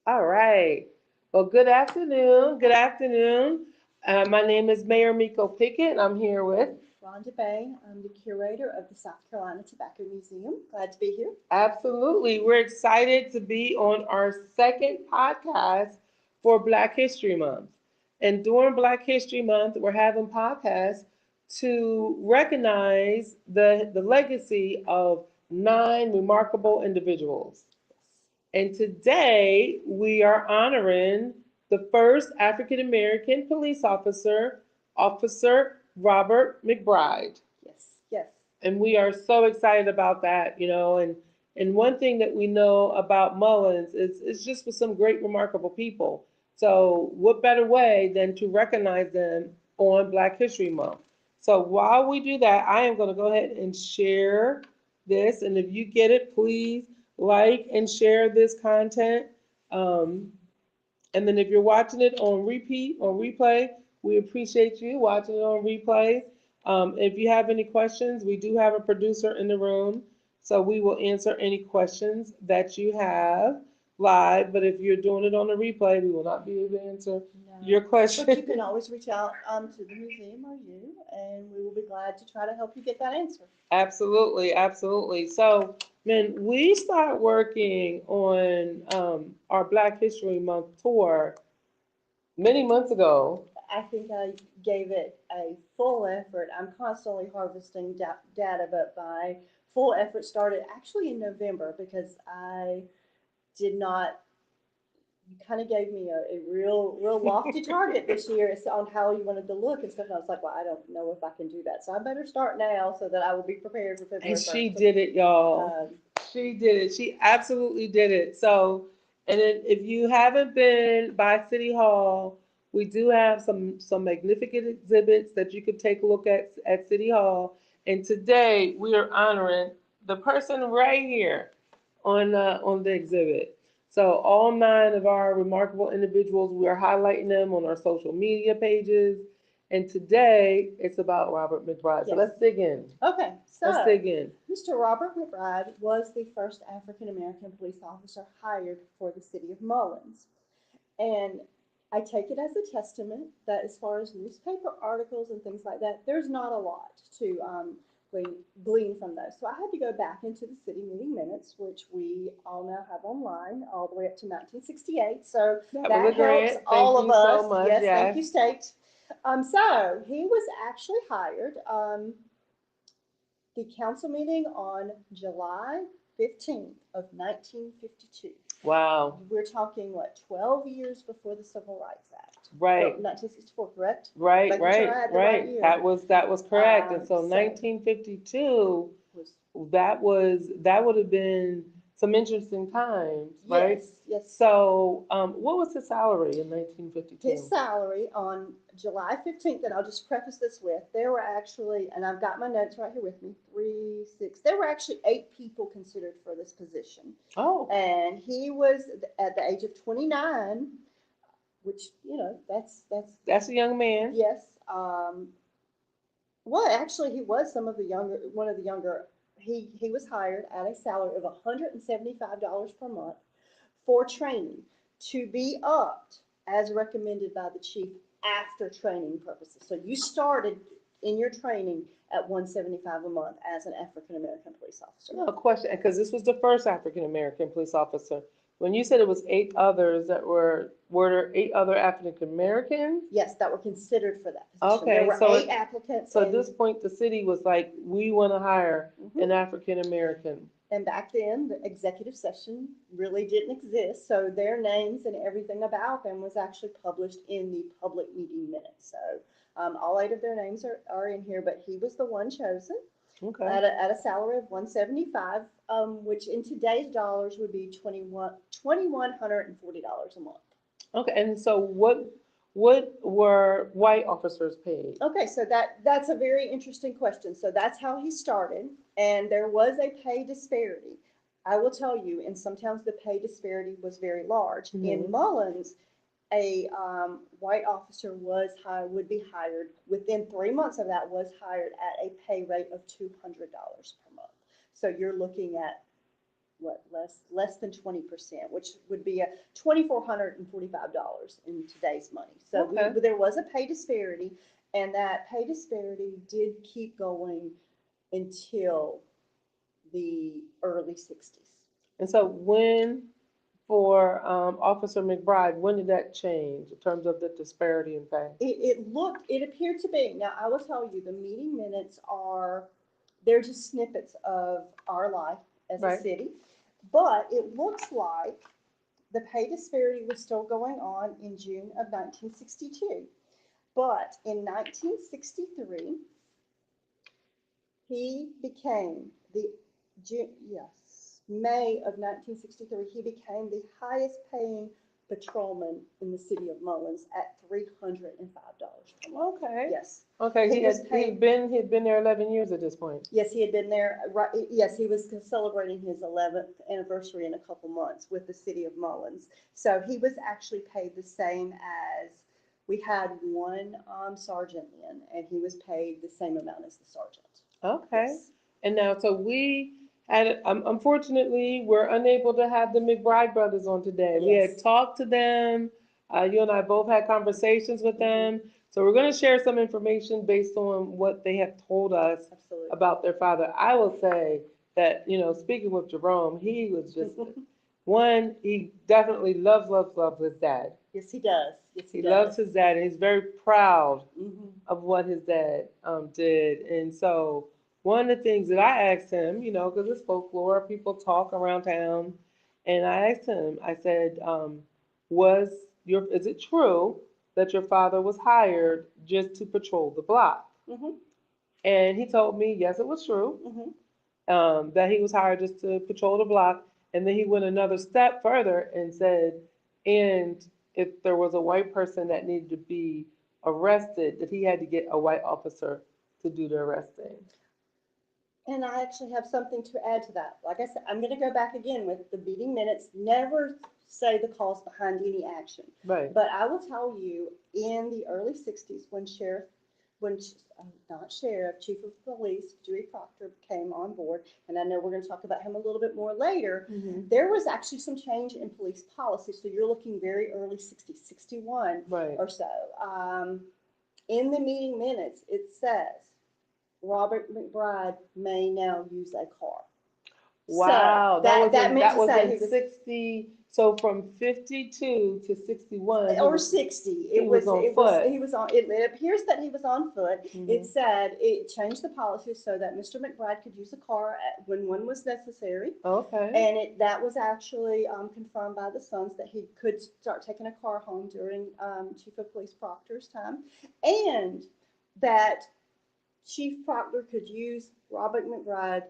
All right. Well, good afternoon. Good afternoon. My name is Mayor Miko Pickett, and I'm here with Rhonda Bay. I'm the curator of the South Carolina Tobacco Museum. Glad to be here. absolutely. We're excited to be on our second podcast for Black History Month. And during Black History Month, we're having podcasts to recognize the legacy of 9 remarkable individuals. And today we are honoring the first African American police officer, Officer Robert McBride. Yes, yes. And we are so excited about that. And one thing that we know about Mullins is it's just with some great, remarkable people. So what better way than to recognize them on Black History Month? So while we do that, I am going to go ahead and share this. And if you get it, please like and share this content. Um, and then if you're watching it on repeat, on replay, we appreciate you watching it on replay. If you have any questions, we do have a producer in the room, so we will answer any questions that you have live. But if you're doing it on the replay, we will not be able to answer No. your But you question. can always reach out to the museum or you, and we will be glad to try to help you get that answer. Absolutely, absolutely. So, man, we start working on our Black History Month tour many months ago. I think I gave it a full effort. I'm constantly harvesting data, but my full effort started actually in November because I did not you kind of gave me a real lofty target this year as on how you wanted to look and stuff. And I was like, well, I don't know if I can do that. So I better start now so that I will be prepared for And February she 1st. did it, y'all. Um, She did it. She absolutely did it. So, and then if you haven't been by City Hall, we do have some magnificent exhibits that you could take a look at City Hall. And today we are honoring the person right here on the exhibit. So all 9 of our remarkable individuals, we are highlighting them on our social media pages. And today it's about Robert McBride. So yes. let's dig in. Okay, Let's so dig in. Mr. Robert McBride was the first African American police officer hired for the city of Mullins. And I take it as a testament that as far as newspaper articles and things like that, there's not a lot to glean from those. So I had to go back into the city meeting minutes, which we all now have online, all the way up to 1968. So That was that a helps grant. Thank all of you so us. much. Yes, thank you, Yes. state. So he was actually hired. The council meeting on July 15th of 1952. Wow. We're talking, what, 12 years before the Civil Rights Act? Or Right. 1964, correct? Right. Making sure Right. I had the right Right. year. That was correct. And so So 1952, was that would have been some interesting times, right? yes, yes. So, what was the salary in His 1952? salary on July 15th, and I'll just preface this with, there were actually, and I've got my notes right here with me, three, six, there were actually 8 people considered for this position. Oh, And he was at the age of 29, which, that's that's a young man. yes. Well, actually, he was one of the younger. He was hired at a salary of $175 per month for training to be upped as recommended by the chief after training purposes. So you started in your training at 175 a month as an African American police officer. No question, because this was the first African American police officer. When you said it was 8 others were there 8 other African Americans? Yes, that were considered for that position. There Okay, were so 8 applicants, so at this point, the city was like, we want to hire an mhm. African American. And back then, the executive session really didn't exist, so their names and everything about them was actually published in the public meeting minutes. So all 8 of their names are in here, but he was the one chosen Okay. at a salary of 175, which in today's dollars would be $2,140 a month. Okay, and so what were white officers paid? Okay, so that's a very interesting question. So that's how he started, and there was a pay disparity. I will tell you, and sometimes the pay disparity was very large. In Hmm. Mullins, a white officer would be hired within 3 months of that was hired at a pay rate of $200 per month. So you're looking at less than 20%, which would be a $2,445 in today's money. So Okay. there was a pay disparity, and that pay disparity did keep going until the early 60s. And so when, for Officer McBride, when did that change in terms of the disparity in pay? It appeared to be. Now, I will tell you, the meeting minutes they're just snippets of our life as a Right. city, but it looks like the pay disparity was still going on in June of 1962. But in 1963, he became May of 1963, he became the highest paying patrolman in the city of Mullins at $305 per month. Okay. Yes. Okay, He was he had been there 11 years at this point. Yes, he had been there. Right. Yes, he was celebrating his 11th anniversary in a couple months with the city of Mullins. So he was actually paid the same as we had one sergeant in, and he was paid the same amount as the sergeant. Okay. Yes. And now, so we had, unfortunately, we're unable to have the McBride brothers on today. We had Yes. talked to them. You and I both had conversations with Mm-hmm. them. So we're going to share some information based on what they have told us Absolutely. about their father. I will say that, speaking with Jerome, he was just one, he definitely loves his dad. Yes, he does. Yes, he He does. loves his dad, and he's very proud Mm-hmm. of what his dad did. And so one of the things that I asked him, because it's folklore, people talk around town, and I asked him, I said, is it true that your father was hired just to patrol the block? Mm-hmm. And he told me, yes, it was true, Mm-hmm. that he was hired just to patrol the block. And then he went another step further and said, and if there was a white person that needed to be arrested, that he had to get a white officer to do the arresting. And I actually have something to add to that. Like I said, I'm going to go back again with the meeting minutes. Never say the cause behind any action. Right. But I will tell you, in the early 60s, when not sheriff, chief of police, Dewey Proctor came on board, and I know we're going to talk about him a little bit more later, Mm-hmm. there was actually some change in police policy. So you're looking very early 60s, 61 Right. or so. In the meeting minutes, it says, Robert McBride may now use a car. Wow, So that meant that to was say in he was 60. So from 52 to 61, or 60. he was on foot. He was on. It appears that he was on foot. Mm-hmm. It said it changed the policy so that Mr. McBride could use a car when one was necessary. Okay. And that was actually confirmed by the sons that he could start taking a car home during Chief of Police Proctor's time, and that Chief Proctor could use Robert McBride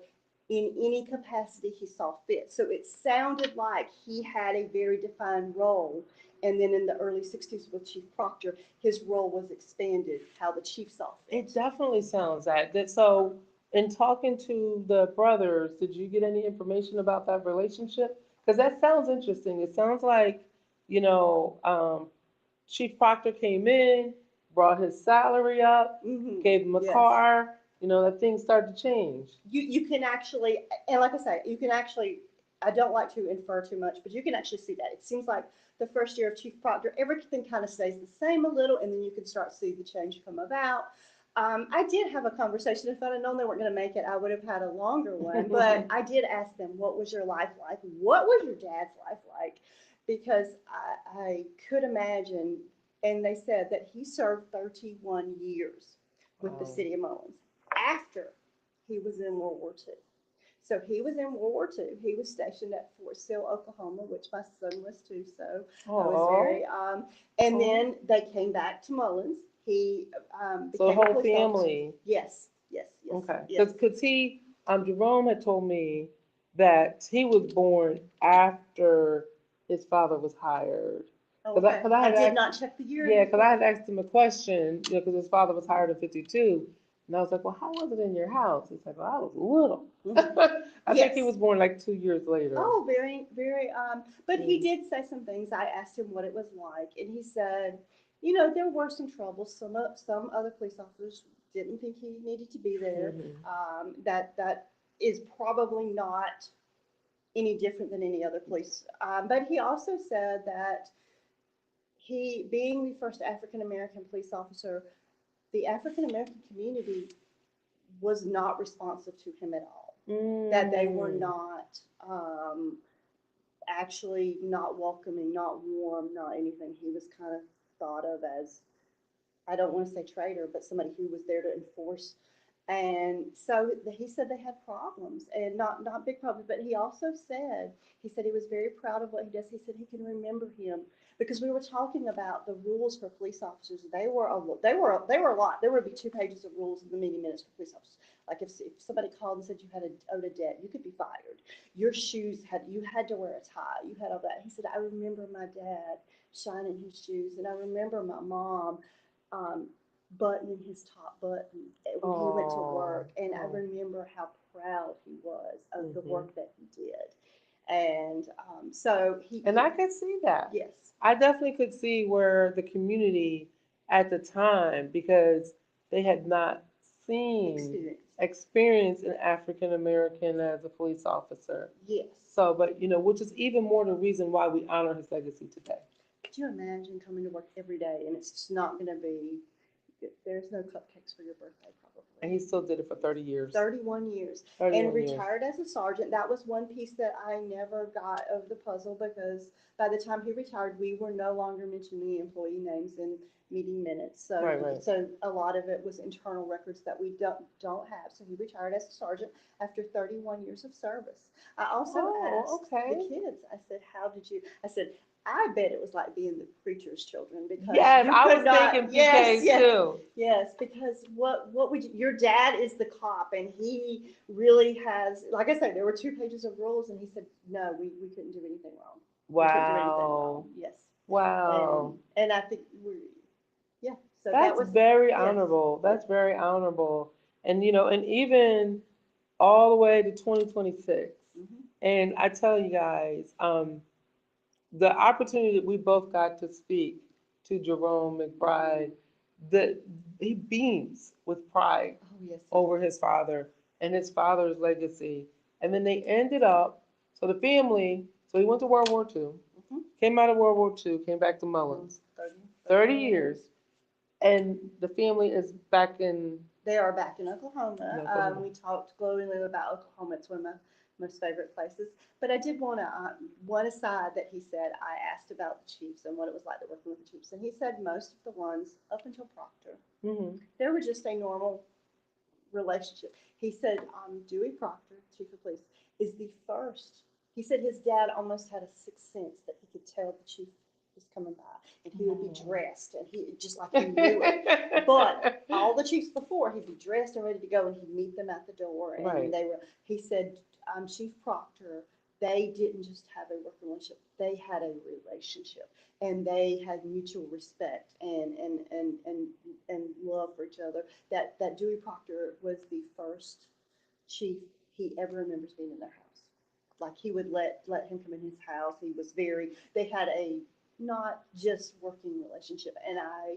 in any capacity he saw fit. So it sounded like he had a very defined role. And then in the early 60s with Chief Proctor, his role was expanded, how the chief saw fit. It definitely sounds that. So, in talking to the brothers, did you get any information about that relationship? Because that sounds interesting. It sounds like, you know, Chief Proctor came in, brought his salary up, Mm-hmm. gave him a Yes. car. That things started to change. You can actually, and like I say, you can actually, I don't like to infer too much, but you can actually see that. It seems like the first year of Chief Proctor, everything kind of stays the same a little, and then you can start to see the change come about. I did have a conversation. If I'd have known they weren't going to make it, I would have had a longer one. But I did ask them, what was your life like? What was your dad's life like? Because I could imagine, and they said that he served 31 years with the Wow. city of Mullins after he was in World War II. So he was in World War II. He was stationed at Fort Sill, Oklahoma, which my son was too. So I was very. And then they came back to Mullins. He So the became a whole police officer. family. Yes, yes, yes. Okay. Yes. Because Jerome had told me that he was born after his father was hired. Okay. Cause I I had did asked, not check the year. yeah, because I had asked him a question, because his father was hired in 52. And I was like, well, how was it in your house? He's like, well, I was little. I think he Yes. was born like 2 years later. Oh, very, very. But he Mm. did say some things. I asked him what it was like, and he said, there were some troubles. Some other police officers didn't think he needed to be there. Mhm. That is probably not any different than any other police. But he also said that he, being the first African American police officer, the African American community was not responsive to him at all. That they were not actually not welcoming, not warm, not anything. He was kind of thought of as, I don't want to say traitor, but somebody who was there to enforce. And so he said they had problems, and not big problems, but he said he was very proud of what he does. He said he can remember him because we were talking about the rules for police officers. They were a lot. There would be 2 pages of rules in the meeting minutes for police officers. Like if somebody called and said you had owed a debt, you could be fired. Your shoes you had to wear a tie. You had all that. He said, I remember my dad shining his shoes, and I remember my mom um, buttoning his top button when he went to work. And I remember how proud he was of the work that he did. And so he. And I could see that. Yes. I definitely could see where the community at the time, because they had not seen, experienced an African American as a police officer. Yes. So, but which is even more the reason why we honor his legacy today. Could you imagine coming to work every day and it's just not going to be, there's no cupcakes for your birthday probably. And he still did it for 30 years. 31 years. 31 and retired as a sergeant. That was one piece that I never got of the puzzle because by the time he retired, we were no longer mentioning employee names in meeting minutes. So, Right. So a lot of it was internal records that we don't have. So he retired as a sergeant after 31 years of service. I also asked the kids, I said, how did you, I said, I bet it was like being the preacher's children because yes, you I could was not, thinking PK too. Yes, because what would you, your dad is the cop and he really has, like I said, there were 2 pages of rules and he said, no, we couldn't do anything wrong. Wow. We couldn't do anything wrong. Yes. Wow. And I think yeah. So that's that was very honorable. That's very honorable. And and even all the way to 2026. And I tell you guys, the opportunity that we both got to speak to Jerome McBride, that he beams with pride over his father and his father's legacy. And then they ended up, so the family, so he went to World War II, came out of World War II, came back to Mullins, 30 years, and the family is back in. They are back in Oklahoma. We talked glowingly about Oklahoma. It's one of my most favorite places. But I did want to, one aside that he said, I asked about the Chiefs and what it was like to work with the Chiefs. And he said most of the ones up until Proctor, they were just a normal relationship. He said Dewey Proctor, Chief of Police, is the first. He said his dad almost had a sixth sense that he could tell the chief was coming by, and he would be dressed, and he just like he knew it. But all the chiefs before, he'd be dressed and ready to go, and he'd meet them at the door, and they were. He said, Chief Proctor, they didn't just have a work relationship; they had a relationship, and they had mutual respect and love for each other. That Dewey Proctor was the first chief he ever remembers being in their house. Like he would let him come in his house. He was they had a not just working relationship. And I,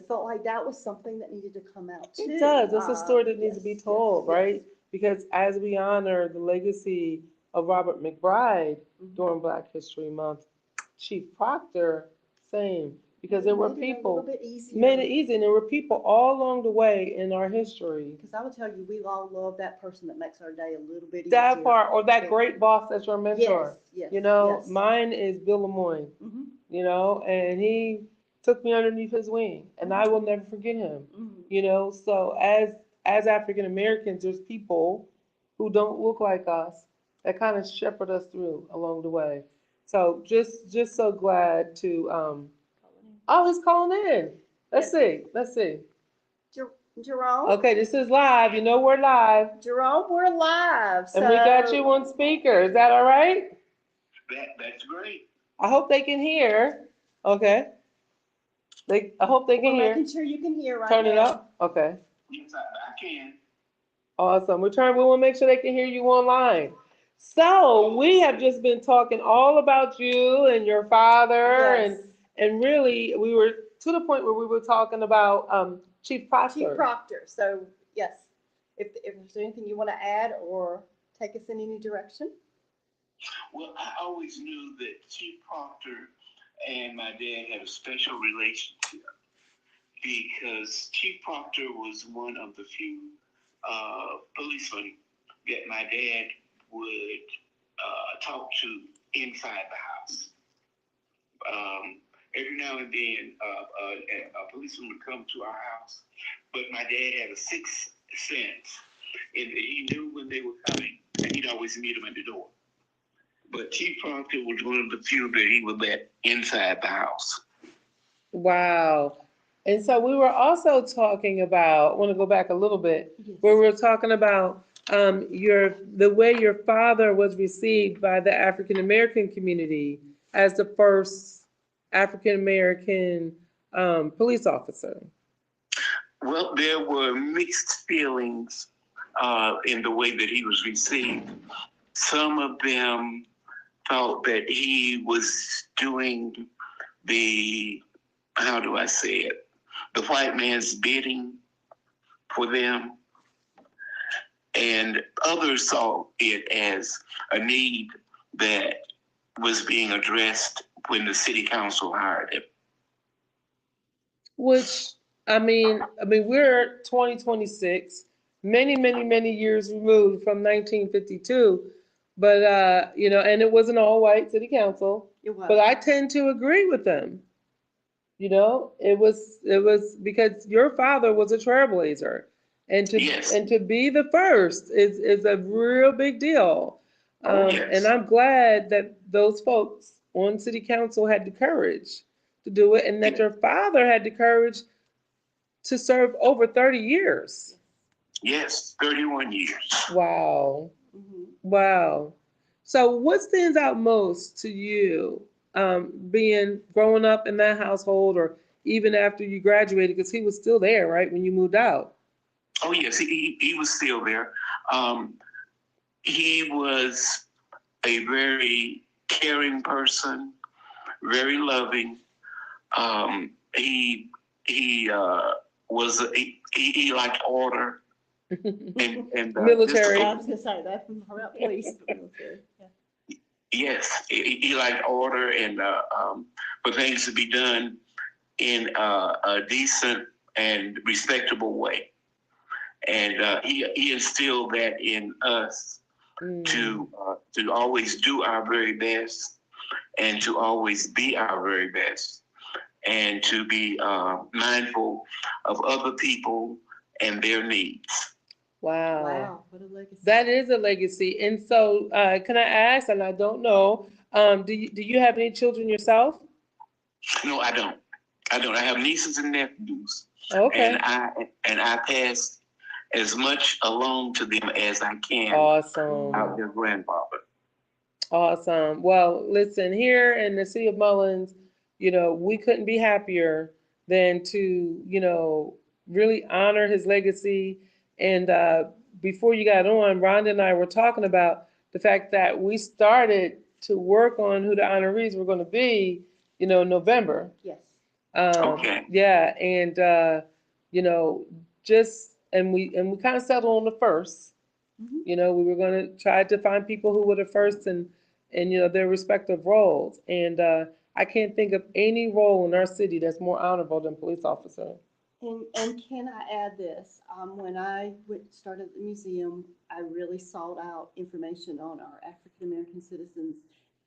felt like that was something that needed to come out too. It does. It's a story that needs to be told, right? Because as we honor the legacy of Robert McBride during Black History Month, Chief Proctor, same. Because there were people, made it easy, and there were people all along the way in our history. Because I will tell you, we all love that person that makes our day a little bit easier. That part, or that great boss that's your mentor. Yes. Mine is Bill Lemoyne, and he took me underneath his wing, and I will never forget him. So as African Americans, there's people who don't look like us that kind of shepherd us through along the way. So just so glad to. Oh, he's calling in. Let's see. Jerome? Okay, this is live. We're live. Jerome, we're live. And we got you on speaker. Is that all right? That's great. I hope they can hear. Okay. I hope they can hear. Making sure you can hear right Turn now. it up. Okay. Yes, I can. Awesome. We want to make sure they can hear you online. So we have just been talking all about you and your father, and really we were to the point where we were talking about Chief Proctor. Chief Proctor. So yes, if there's anything you want to add or take us in any direction. Well, I always knew that Chief Proctor and my dad had a special relationship because Chief Proctor was one of the few policemen that my dad would talk to inside the house. Every now and then, a policeman would come to our house, but my dad had a sixth sense, and he knew when they were coming, and he'd always meet them at the door. But Chief Proctor was one of the few that he would let inside the house. Wow. And so we were also talking about, I want to go back a little bit, Yes. where we were talking about the way your father was received by the African American community as the first African American police officer. Well, there were mixed feelings in the way that he was received. Some of them thought that he was doing the, how do I say it, the white man's bidding for them. And others saw it as a need that was being addressed when the city council hired him. Which, I mean, we're 2026, many years removed from 1952. But, and it was an all-white city council. It was. But I tend to agree with them. It was because your father was a trailblazer. Yes. And to be the first is a real big deal. Yes. And I'm glad that those folks on city council had the courage to do it, and that your father had the courage to serve over 30 years. Yes, 31 years. Wow. Mhm. Wow. So what stands out most to you, being growing up in that household, or even after you graduated, because he was still there, right, when you moved out? Oh, yes, he was still there. He was a very caring person, very loving. He was he liked order and Military. I was gonna say that about police, but military. Yeah. yes, he liked order and for things to be done in a decent and respectable way. And he instilled that in us Mm. to always do our very best and to always be our very best and to be mindful of other people and their needs. Wow. Wow, what a legacy. That is a legacy. And so, can I ask, and I don't know, do you have any children yourself? No, I don't. I don't. I have nieces and nephews, Okay. and I pass as much along to them as I can Awesome. out their grandfather. Awesome. Well, listen, here in the city of Mullins, we couldn't be happier than to, really honor his legacy. And before you got on, Rhonda and I were talking about the fact that we started to work on who the honorees were going to be, November. Yes. Okay. Yeah, and just and we kind of settled on the first. Mhm. We were going to try to find people who were the first and their respective roles. And I can't think of any role in our city that's more honorable than police officer. And can I add this? When I started the museum, I really sought out information on our African American citizens,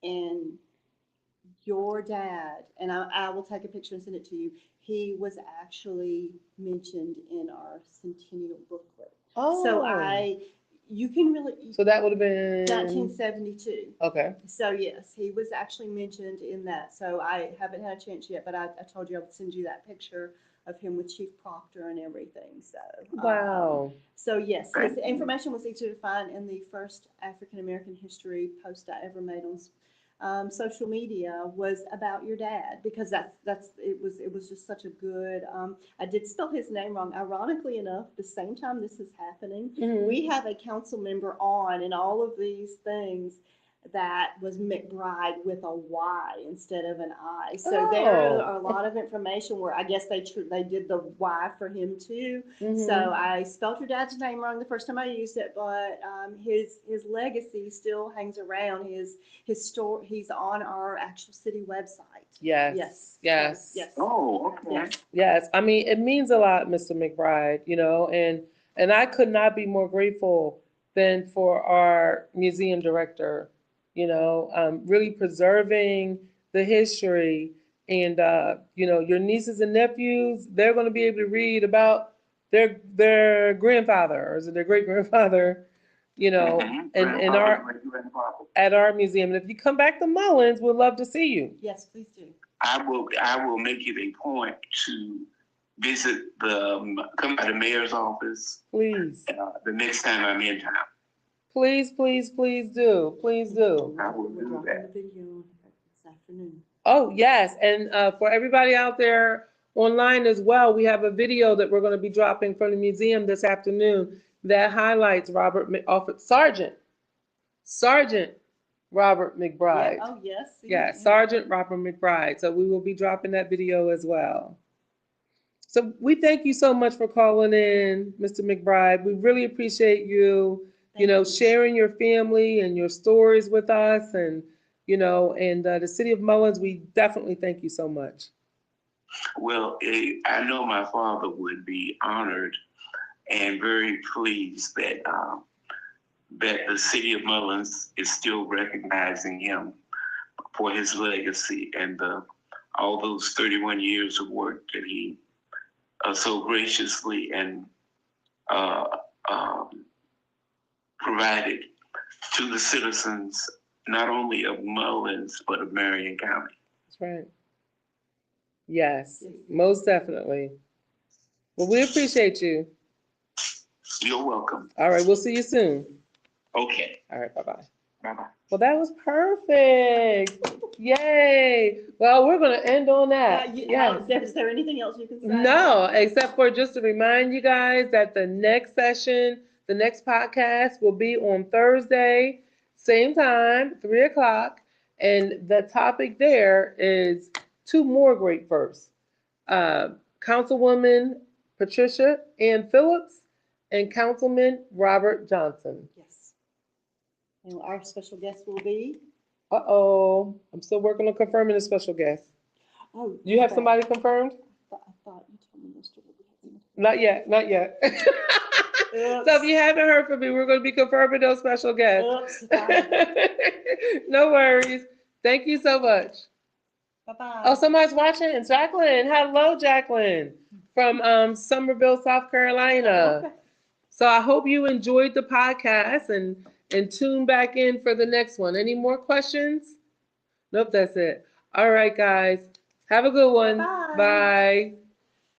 and your dad, and I will take a picture and send it to you. He was actually mentioned in our centennial booklet. Oh, So you can really, so that would have been 1972. Okay. So yes, he was actually mentioned in that. So I haven't had a chance yet, but I told you I would send you that picture of him with Chief Proctor and everything. So Wow. so yes, his information was easy to find, in the first African American history post I ever made on social media was about your dad, because it was just such a good. I did spell his name wrong. Ironically enough, the same time this is happening, Mhm. we have a council member on, and all of these things. that was McBride with a Y instead of an I. So there are a lot of information where I guess they did the Y for him too. So I spelled your dad's name wrong the first time I used it, but his legacy still hangs around. His store, he's on our actual city website. Yes. Yes. Yes. Yes. Oh, okay. Yes. Yes. I mean, it means a lot, Mr. McBride, you know, and I could not be more grateful than for our museum director, you know, really preserving the history. And, you know, your nieces and nephews, they're going to be able to read about their grandfather, or is it their great grandfather, you know, and at our museum. And if you come back to Mullins, we'd love to see you. Yes, please do. I will make it a point to visit come by the mayor's office. Please. The next time I'm in town. Please, please, please do. Please do. I will do that. The video this afternoon. Oh, yes. And for everybody out there online as well, we have a video that we're going to be dropping from the museum this afternoon that highlights Sergeant Robert McBride. Yeah. Oh, yes. Yeah, Sergeant Robert McBride. So we will be dropping that video as well. So we thank you so much for calling in, Mr. McBride. We really appreciate you, you know, sharing your family and your stories with us. And, you know, and the city of Mullins, we definitely thank you so much. Well, I know my father would be honored and very pleased that that the city of Mullins is still recognizing him for his legacy and all those 31 years of work that he so graciously and provided to the citizens, not only of Mullins, but of Marion County. That's right. Yes, most definitely. Well, we appreciate you. You're welcome. All right, we'll see you soon. Okay. All right, bye-bye. Bye-bye. Well, that was perfect. Yay. Well, we're going to end on that. Yes. Is there anything else you can say? No, except for just to remind you guys that the next session, the next podcast will be on Thursday, same time, 3 o'clock. And the topic there is two more great firsts. Councilwoman Patricia Ann Phillips and Councilman Robert Johnson. Yes. And our special guest will be? Uh-oh. I'm still working on confirming the special guest. Oh. You have somebody confirmed? I thought you told me yesterday. Not yet, not yet. So if you haven't heard from me, we're going to be confirming those special guests. No worries. Thank you so much. Bye-bye. Oh, somebody's watching. It's Jacqueline. Hello, Jacqueline, from Somerville, South Carolina. Okay. So I hope you enjoyed the podcast and tune back in for the next one. Any more questions? Nope, that's it. All right, guys. Have a good one. Bye. Bye.